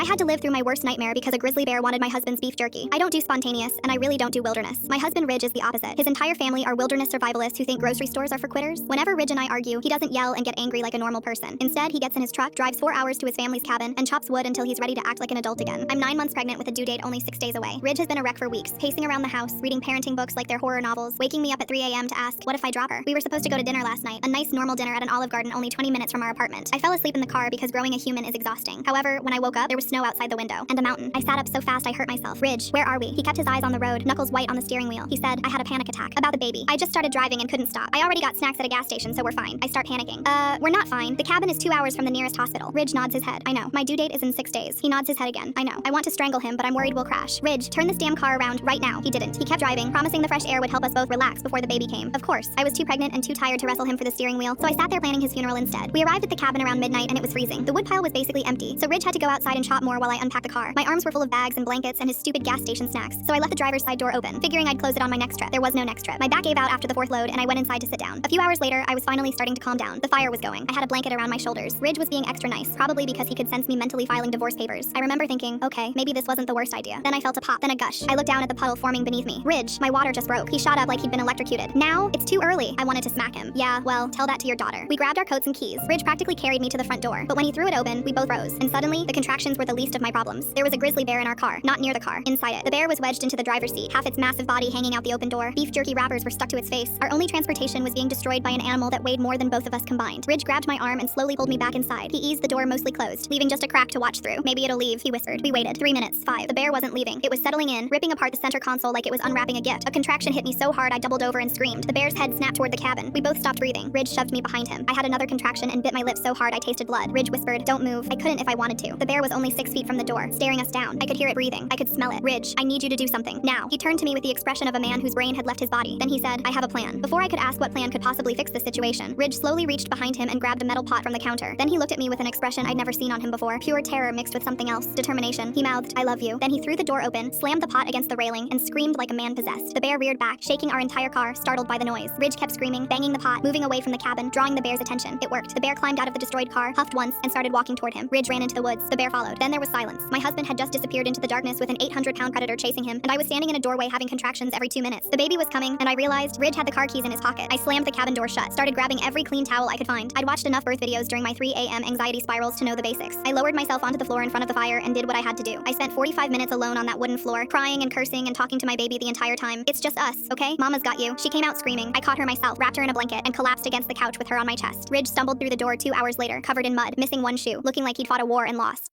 I had to live through my worst nightmare because a grizzly bear wanted my husband's beef jerky. I don't do spontaneous, and I really don't do wilderness. My husband Ridge is the opposite. His entire family are wilderness survivalists who think grocery stores are for quitters. Whenever Ridge and I argue, he doesn't yell and get angry like a normal person. Instead, he gets in his truck, drives 4 hours to his family's cabin, and chops wood until he's ready to act like an adult again. I'm 9 months pregnant with a due date only 6 days away. Ridge has been a wreck for weeks, pacing around the house, reading parenting books like they're horror novels, waking me up at 3 a.m. to ask, what if I drop her? We were supposed to go to dinner last night, a nice normal dinner at an Olive Garden only 20 minutes from our apartment. I fell asleep in the car because growing a human is exhausting. However, when I woke up, there was snow outside the window and a mountain. I sat up so fast I hurt myself. Ridge, where are we? He kept his eyes on the road, knuckles white on the steering wheel. He said, I had a panic attack. About the baby. I just started driving and couldn't stop. I already got snacks at a gas station, so we're fine. I start panicking. We're not fine. The cabin is 2 hours from the nearest hospital. Ridge nods his head. I know. My due date is in 6 days. He nods his head again. I know. I want to strangle him, but I'm worried we'll crash. Ridge, turn this damn car around right now. He didn't. He kept driving, promising the fresh air would help us both relax before the baby came. Of course, I was too pregnant and too tired to wrestle him for the steering wheel, so I sat there planning his funeral instead. We arrived at the cabin around midnight and it was freezing. The woodpile was basically empty, so Ridge had to go outside and chop more while I unpacked the car. My arms were full of bags and blankets and his stupid gas station snacks, so I left the driver's side door open, figuring I'd close it on my next trip. There was no next trip. My back gave out after the 4th load and I went inside to sit down. A few hours later, I was finally starting to calm down. The fire was going. I had a blanket around my shoulders. Ridge was being extra nice, probably because he could sense me mentally filing divorce papers. I remember thinking, okay, maybe this wasn't the worst idea. Then I felt a pop, then a gush. I looked down at the puddle forming beneath me. Ridge, my water just broke. He shot up like he'd been electrocuted. Now, it's too early. I wanted to smack him. Yeah, well, tell that to your daughter. We grabbed our coats and keys. Ridge practically carried me to the front door, but when he threw it open, we both rose, and suddenly, the contractions were the least of my problems. There was a grizzly bear in our car, not near the car, inside it. The bear was wedged into the driver's seat, half its massive body hanging out the open door. Beef jerky wrappers were stuck to its face. Our only transportation was being destroyed by an animal that weighed more than both of us combined. Ridge grabbed my arm and slowly pulled me back inside. He eased the door mostly closed, leaving just a crack to watch through. Maybe it'll leave, he whispered. We waited. 3 minutes, 5. The bear wasn't leaving. It was settling in, ripping apart the center console like it was unwrapping a gift. A contraction hit me so hard I doubled over and screamed. The bear's head snapped toward the cabin. We both stopped breathing. Ridge shoved me behind him. I had another contraction and bit my lip so hard I tasted blood. Ridge whispered, don't move. I couldn't if I wanted to. The bear was only 6 feet from the door, staring us down. I could hear it breathing. I could smell it. Ridge, I need you to do something. Now. He turned to me with the expression of a man whose brain had left his body. Then he said, I have a plan. Before I could ask what plan could possibly fix this situation, Ridge slowly reached behind him and grabbed a metal pot from the counter. Then he looked at me with an expression I'd never seen on him before. Pure terror mixed with something else. Determination. He mouthed, I love you. Then he threw the door open, slammed the pot against the railing, and screamed like a man possessed. The bear reared back, shaking our entire car, startled by the noise. Ridge kept screaming, banging the pot, moving away from the cabin, drawing the bear's attention. It worked. The bear climbed out of the destroyed car, huffed once, and started walking toward him. Ridge ran into the woods. The bear followed. Then there was silence. My husband had just disappeared into the darkness with an 800-pound predator chasing him, and I was standing in a doorway having contractions every 2 minutes. The baby was coming, and I realized Ridge had the car keys in his pocket. I slammed the cabin door shut, started grabbing every clean towel I could find. I'd watched enough birth videos during my 3 a.m. anxiety spirals to know the basics. I lowered myself onto the floor in front of the fire and did what I had to do. I spent 45 minutes alone on that wooden floor, crying and cursing and talking to my baby the entire time. It's just us, okay? Mama's got you. She came out screaming. I caught her myself, wrapped her in a blanket, and collapsed against the couch with her on my chest. Ridge stumbled through the door 2 hours later, covered in mud, missing one shoe, looking like he'd fought a war and lost.